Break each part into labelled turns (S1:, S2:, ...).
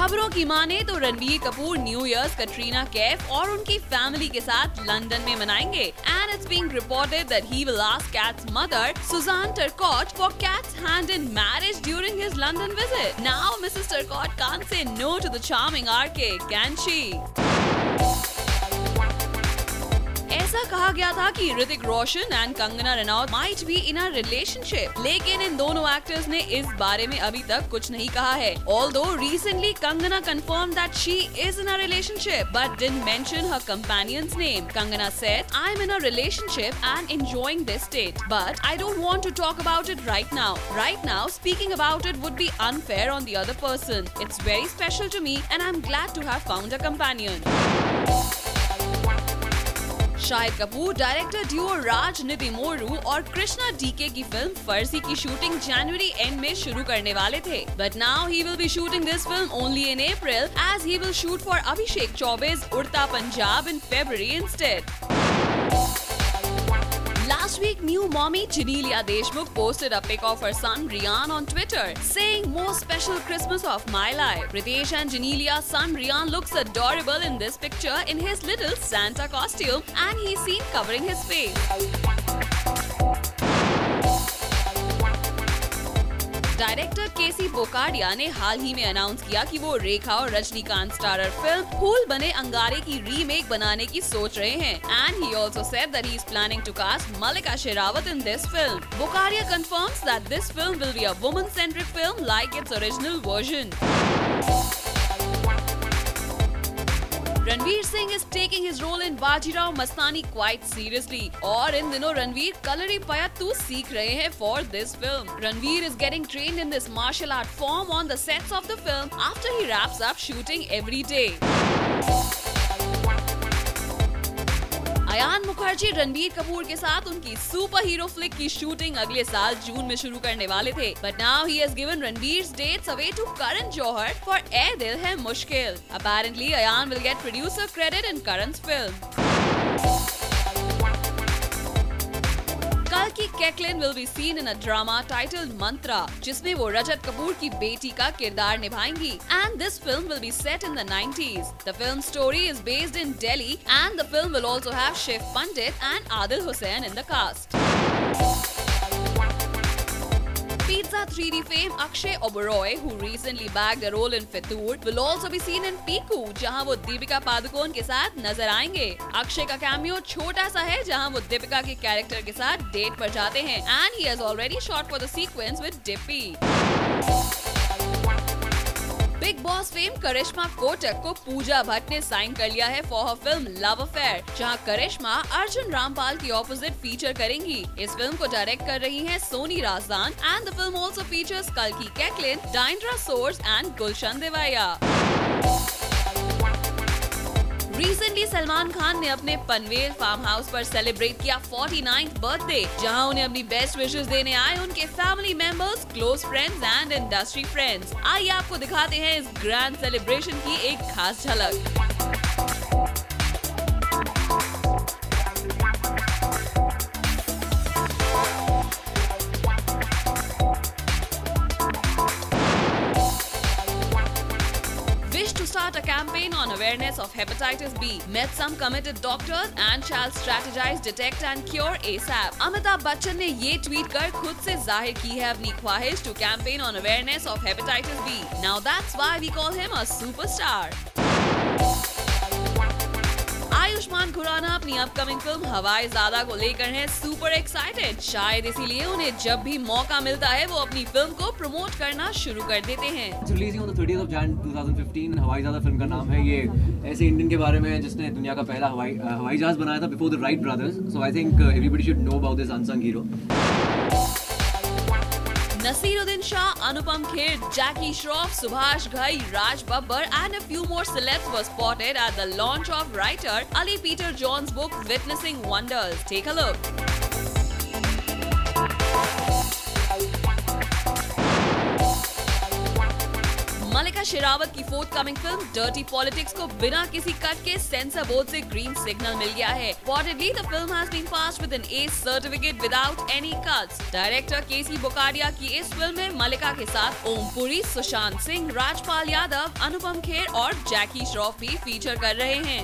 S1: खबरों की माने तो रणवीर कपूर न्यू ईयर्स कटरीना कैफ और उनकी फैमिली के साथ लंदन में मनाएंगे। And it's being reported that he will ask Kat's mother, Suzanne Turcotte, for Kat's hand in marriage during his London visit. Now, Mrs. Turcotte can't say no to the charming RK, can she? ऐसा कहा गया था कि Hrithik Roshan and Kangana Ranaut might be in a relationship, लेकिन इन दोनों actors ने इस बारे में अभी तक कुछ नहीं कहा है। Although recently Kangana confirmed that she is in a relationship but didn't mention her companion's name. Kangana said, "I'm in a relationship and enjoying this state, but I don't want to talk about it right now. Right now, speaking about it would be unfair on the other person. It's very special to me and I'm glad to have found a companion." Shahid Kapoor director duo Raj Nidimoru और Krishna DK की film फर्जी की shooting January and में शुरू करने वाले थे, but now he will be shooting this film only in April as he will shoot for Abhishek Chaubey's Udta Punjab in February instead. Last week, new mommy Janelia Deshmukh posted a pic of her son Rian on Twitter, saying, "Most special Christmas of my life." Ritesh and Janelia's son Rian looks adorable in this picture in his little Santa costume, and he's seen covering his face. Director KC Bokadia ने हाल ही में announce किया कि वो रेखा और Rajinikanth starrer film फूल बने अंगारे की रीमेक बनाने की सोच रहे हैं। And he also said that he is planning to cast Mallika Sherawat in this film. Bokadia confirms that this film will be a woman centric film like its original version. Ranveer Singh is taking his role in Bajirao Mastani quite seriously, और इन दिनों रणवीर कलरी पयत्तू सीख रहे हैं for this film. Ranveer is getting trained in this martial art form on the sets of the film after he wraps up shooting every day. Ayan Mukherjee Ranbir Kapoor के साथ उनकी super hero flick की shooting अगले साल जून में शुरू करने वाले थे, but now he has given Ranbir's dates away to Karan Johar for Ae Dil Hai मुश्किल। Apparently, Ayan will get producer credit in Karan's film. Kalki Koechlin will be seen in a drama titled Mantra, जिसमें वो रजत कपूर की बेटी का किरदार निभाएंगी, and this film will be set in the 90s. The film story is based in Delhi, and the film will also have Shiv Pandit and Adil Hussain in the cast. Pizza 3D fame Akshay Oberoi, who recently bagged a role in Fitoor, will also be seen in Piku, जहां वो दीपिका पादुकोण के साथ नजर आएंगे। अक्षय का cameo छोटा सा है, जहां वो दीपिका के कैरेक्टर के साथ डेट पर जाते हैं, and he has already shot for the sequence with Dippy. Bigg Boss fame Karishma Kotak को पूजा भट्ट ने साइन कर लिया है for her film love affair, जहां करिश्मा अर्जुन रामपाल की ऑपोजिट फीचर करेंगी। इस फिल्म को डायरेक्ट कर रही हैं Soni Razdan, and the film also features कल्की Koechlin, Diandra Soares and Gulshan Devaiah. Recently Salman Khan ने अपने पनवेल फार्म हाउस पर सेलिब्रेट किया 49th बर्थडे, जहां उन्हें अपनी बेस्ट विशेस देने आए उनके family members, close friends and industry friends. आइए आपको दिखाते हैं इस ग्रैंड सेलिब्रेशन की एक खास झलक। Start a campaign on awareness of hepatitis B. Met some committed doctors and shall strategize, detect and cure ASAP. Amitabh Bachchan ने ये ट्वीट कर खुद से जाहिर की है अपनी ख्वाहिश to campaign on awareness of hepatitis B. Now that's why we call him a superstar. Ayushman Khurana अपनी अपकमिंग फिल्म हवाई ज़्यादा को लेकर हैं सुपर एक्साइटेड। शायद इसीलिए उन्हें जब भी मौका मिलता है वो अपनी फिल्म को प्रमोट करना शुरू कर देते हैं।
S2: Releasing on the 30th of Jan 2015, हवाई ज़्यादा फिल्म का नाम है। ये ऐसे इंडियन के बारे में है जिसने दुनिया का पहला हवाई जहाज बनाया था before the Wright brothers. So I think everybody should know about this unsung hero.
S1: Naseeruddin Shah, Anupam Kher, Jackie Shroff, Subhash Ghai, Raj Babbar and a few more celebs were spotted at the launch of writer Ali Peter John's book Witnessing Wonders. Take a look. Mallika Sherawat की fourth-coming film dirty politics को बिना किसी cut के sensor board से green signal मिल गया है। Reportedly, the film has been passed with an A certificate without any cuts. Director KC Bokadia की इस फिल्म में मलिका के साथ ओम पुरी, सुशांत सिंह, राजपाल यादव, अनुपम खेर और जैकी श्रॉफ भी फीचर कर रहे हैं।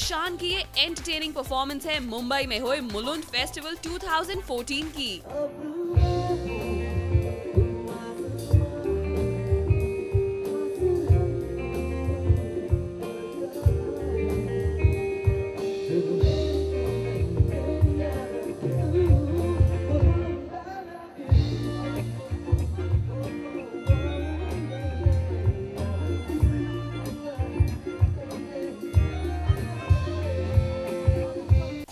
S1: शान की ये एंटरटेनिंग परफॉर्मेंस है मुंबई में हुए मुलुंड फेस्टिवल 2014 की।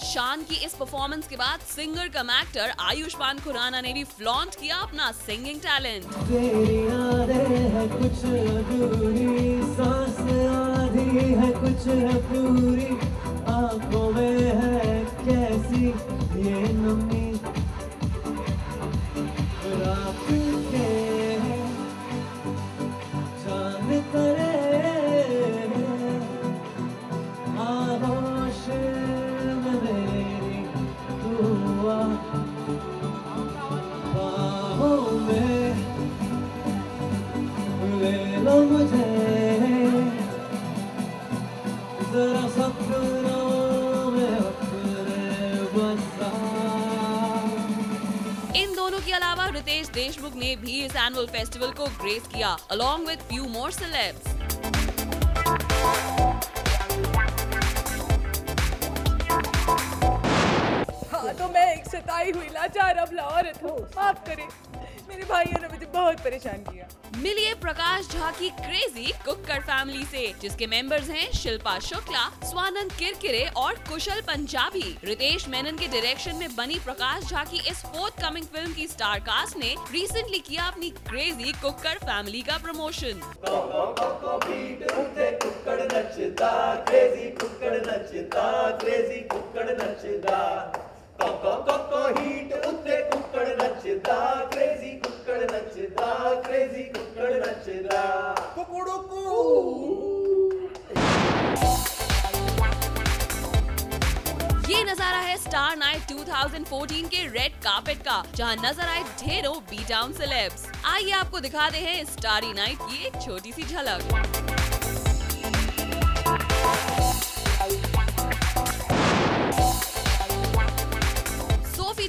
S1: शान की इस परफॉर्मेंस के बाद सिंगर कम एक्टर आयुष्मान खुराना ने भी फ्लॉन्ट किया अपना सिंगिंग टैलेंट। कुछ अधूरी सांस आधी है, कुछ है पूरी आंखों में है कैसी ये नमी, रात के चांद तरे आगोश बाहों में ले लो मुझे जरा सपनों में अपने बसा। इन दोनों के अलावा रितेश देशमुख ने भी इस एनुअल फेस्टिवल को ग्रेस किया along with few more celebs।
S3: तो मैं एक सताई हुई लाचार अबला औरत हूँ, माफ करें। मेरे भाइयों ने मुझे बहुत परेशान किया।
S1: मिलिए प्रकाश झा की क्रेजी कुक्कड़ फैमिली से, जिसके मेंबर्स हैं शिल्पा शुक्ला, स्वानंद किरकिरे और कुशल पंजाबी। रितेश मेनन के डायरेक्शन में बनी प्रकाश झा की इस फोर्थ कमिंग फिल्म की स्टार कास्ट ने रिसेंटली किया अपनी क्रेजी कुक्कड़ फैमिली का प्रमोशन।
S4: हीट उत्ते कुक्कड़ नचदा, क्रेजी कुक्कड़ नचदा, क्रेजी कुक्कड़ नचदा, कुकुड़ुकू।
S1: ये नजारा है स्टार नाइट 2014 के रेड कार्पेट का, जहां नजर आए ढेरों बी टाउन सेलेब्स। आइए आपको दिखाते हैं स्टारी नाइट की एक छोटी सी झलक।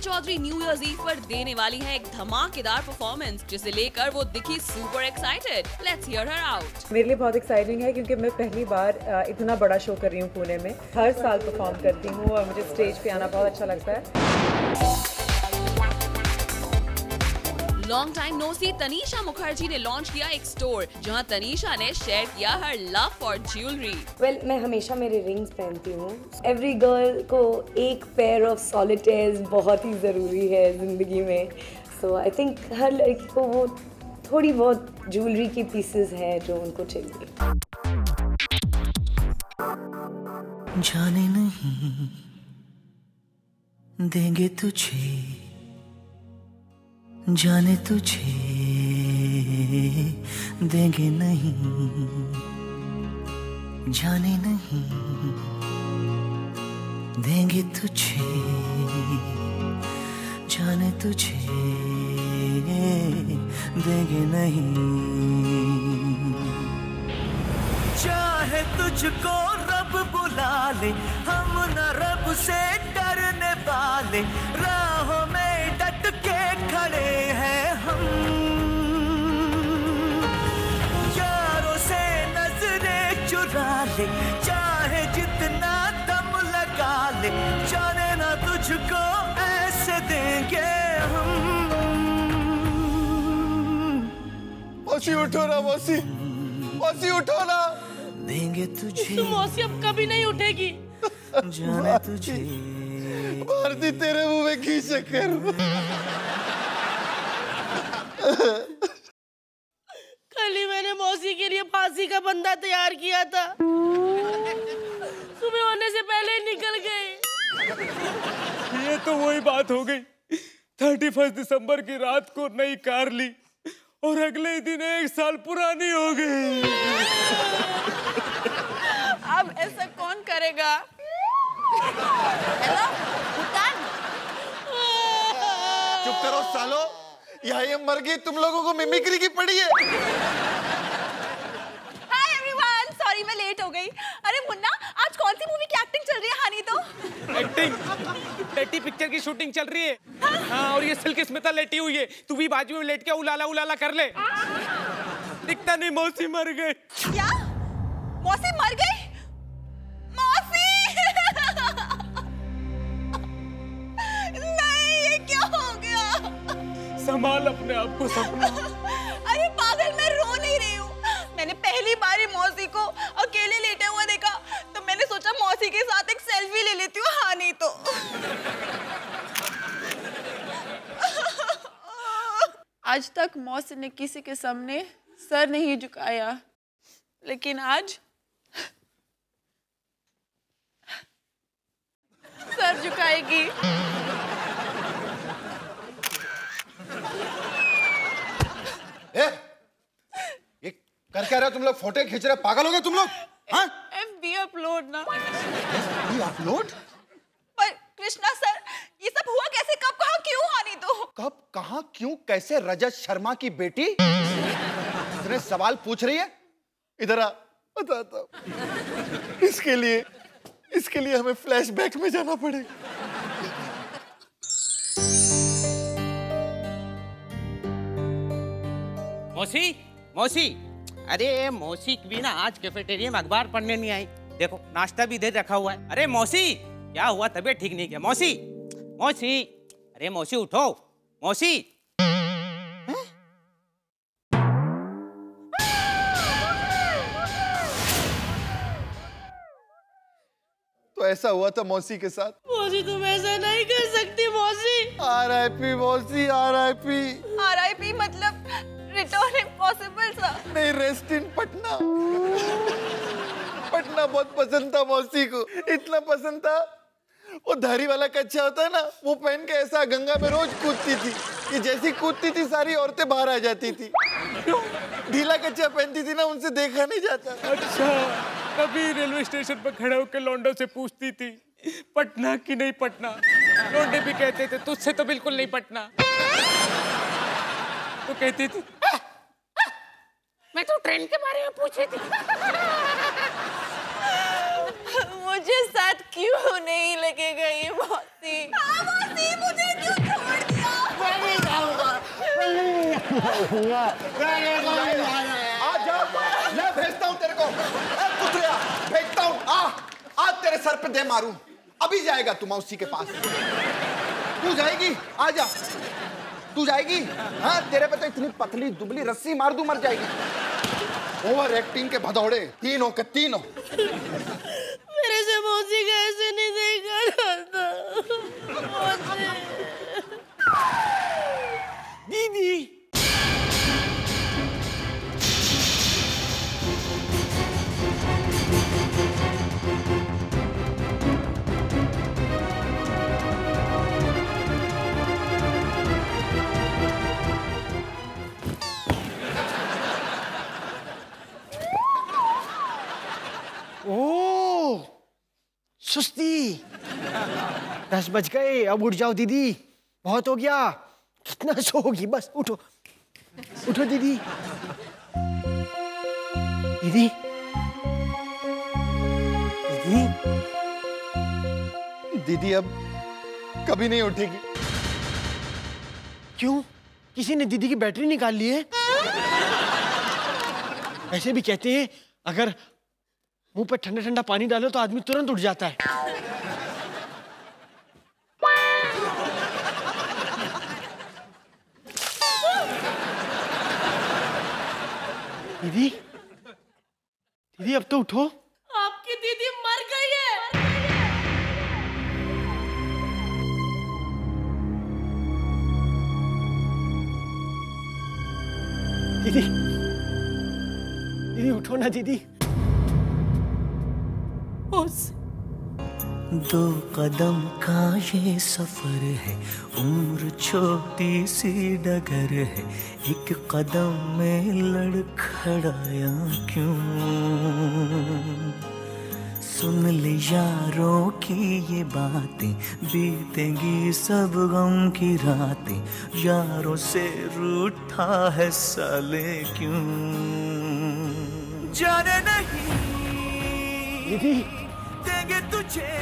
S1: चौधरी न्यू ईयर्स ईव पर देने वाली है एक धमाकेदार परफॉर्मेंस, जिसे लेकर वो दिखी super excited. Let's hear her out.
S3: मेरे लिए बहुत एक्साइटिंग है क्योंकि मैं पहली बार इतना बड़ा शो कर रही हूँ पुणे में। हर साल परफॉर्म करती हूँ और मुझे स्टेज पे आना बहुत अच्छा लगता है।
S1: लॉन्ग टाइम नो सी तनीषा मुखर्जी ने लॉन्च किया एक स्टोर, जहां तनीषा ने शेयर किया हर लव फॉर ज्वेलरी।
S5: वेल, मैं हमेशा मेरे रिंग्स पहनती हूँ। एवरी गर्ल को एक पेयर ऑफ सॉलिटेयर्स बहुत ही ज़रूरी है ज़िंदगी में। सो आई थिंक हर लड़की को वो थोड़ी बहुत ज्वेलरी की पीसेस हैं जो उनको चाहिए।
S6: जाने नहीं देंगे तुझे, जाने तुझे देंगे नहीं, जाने नहीं देंगे तुझे, जाने तुझे देंगे नहीं। चाहे तुझको रब बुला ले, हम न रब से डरने वाले, राहों में डट के खड़े हैं हम। यारों से नजरें चुरा ले, चाहे जितना दम लगा ले, जाने ना तुझको ऐसे देंगे हम।
S4: मौसी उठो ना, मौसी, मौसी उठो ना।
S6: देंगे तुझे,
S3: मौसी अब कभी नहीं उठेगी।
S6: जाने तुझे,
S4: भारती तेरे मुंह में घी शक्कर।
S3: कल
S7: बंदा तैयार किया था, सुबह होने से पहले ही निकल गए।
S8: ये तो वही बात हो गई, 31 दिसंबर की रात को नई कार ली और अगले दिन 1 साल पुरानी हो गई।
S7: अब ऐसा कौन करेगा? हेलो भूटान।
S4: चुप करो सालो, यहाँ ये मर गई, तुम लोगों को मिमिक्री की पड़ी है।
S9: हाय एवरीवन, सॉरी मैं लेट हो गई। अरे मुन्ना, आज कौन सी मूवी की एक्टिंग चल रही है? हानी तो
S8: एक्टिंग, बेटी पिक्चर की शूटिंग चल रही है। हाँ, और ये सिल्क स्मिता लेटी हुई है, तू भी बाजू में लेट के उलाला उलाला कर ले। दिखता नहीं मौसी मर गई।
S9: क्या? मौसी मर गई? मौसी नहीं, ये क्या हो गया?
S8: संभाल अपने आप को सपना।
S9: अरे पागल, मैं रो नहीं रही हूँ। मैंने पहली बार ही मौसी को अकेले लेटे हुआ देखा, तो मैंने सोचा मौसी के साथ एक सेल्फी ले लेती हूँ। हाँ नहीं तो
S7: आज तक मौसी ने किसी के सामने सर नहीं झुकाया, लेकिन आज सर झुकाएगी।
S4: ये कर क्या रहे हो तुम लोग? फोटो खींच रहे, पागल हो गए तुम लोग? हाँ?
S7: FB अपलोड ना।
S4: अपलोड?
S9: पर कृष्णा सर, ये सब हुआ कैसे, कब, कहाँ, क्यों? हानि तो
S4: कब, कहाँ, क्यों, कैसे? रजत शर्मा की बेटी इतने सवाल पूछ रही है? इधर आ, बताता हूं। इसके लिए हमें फ्लैशबैक में जाना पड़ेगा।
S10: मौसी, मौसी, अरे मौसी भी ना आज कैफेटेरिया में अखबार पढ़ने नहीं आई। देखो नाश्ता भी इधर रखा हुआ है। अरे मौसी, क्या हुआ, तबीयत ठीक नहीं क्या? मौसी, मौसी, अरे मौसी उठो, मौसी।
S4: तो ऐसा हुआ था मौसी के साथ।
S7: मौसी तुम ऐसा नहीं कर सकती मौसी।
S4: RIP मौसी, RIP।
S9: RIP मतलब रिटर्न इम्पॉसिबल सा।
S4: नहीं, रेस्ट इन पटना। पटना बहुत पसंद था मौसी को, इतना पसंद था वो धारी वाला कच्चा होता है ना, वो पहन के ऐसा गंगा में रोज कूदती थी कि जैसी कूदती थी सारी औरतें बाहर आ जाती थी। ढीला कच्चा पहनती थी ना, उनसे देखा नहीं जाता।
S8: अच्छा, कभी रेलवे स्टेशन पर खड़े होकर लौंडों से पूछती थी पटना की नहीं पटना। लौंडे भी कहते थे तुझसे तो बिल्कुल नहीं पटना। तो कहती थी
S7: मैं तो ट्रेन के बारे में पूछी थी। मुझे साथ क्यों नहीं लेके गई मौसी?
S9: हाँ मौसी, मुझे क्यों छोड़ दिया?
S4: आजा, मैं भेजता हूँ तेरे को। कुतरिया, भेजता हूँ। आज तेरे सर पे दे मारूं। अभी जाएगा तू मौसी के पास। तू जाएगी? आजा, तू जाएगी? हाँ, तेरे पे तो इतनी पतली दुबली रस्सी मार दूं मर जाएगी। ओवर एक्टिंग के भदौड़े, तीनों के तीनों।
S7: मेरे से मौसी का ऐसे नहीं देखा जाता।
S10: दीदी,
S11: ओह, सुस्ती। 10 बज गए, अब उठ जाओ दीदी, बहुत हो गया। कितना सोओगी, बस उठो, उठो दीदी। दीदी, दीदी,
S4: दीदी अब कभी नहीं उठेगी।
S11: क्यों? किसी ने दीदी की बैटरी निकाल ली है? ऐसे भी कहते हैं अगर मुंह पे ठंडा ठंडा पानी डालो तो आदमी तुरंत उठ जाता है। दीदी, दीदी अब तो उठो।
S7: आपकी दीदी मर गई है।
S11: दीदी, दीदी उठो ना दीदी।
S6: दो कदम का ये सफर है, उम्र छोटी सी डगर है, एक कदम में लड़खड़ाया क्यों। सुन ले यारों की ये बातें, बीतेंगी सब गम की रातें, यारों से रूठा है साले क्यों। जाने नहीं
S11: दीदी,
S6: देंगे तुझे,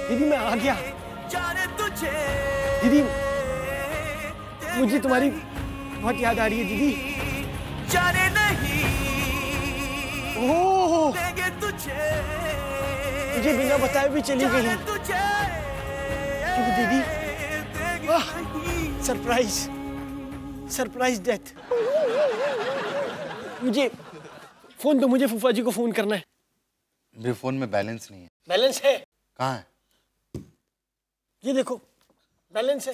S11: दीदी मैं आ गया।
S6: जाने तुझे,
S11: दीदी मुझे तुम्हारी बहुत याद आ रही है दीदी।
S6: जाने नहीं
S11: ओह,
S6: देंगे तुझे,
S11: मुझे बिना बताए भी चली गई।
S6: तुझे
S11: क्यों दीदी? Surprise, surprise death. मुझे फोन दो, मुझे फूफा जी को फोन करना है।
S12: मेरे फोन में बैलेंस नहीं है।
S11: बैलेंस है?
S12: कहाँ है?
S11: ये देखो बैलेंस है।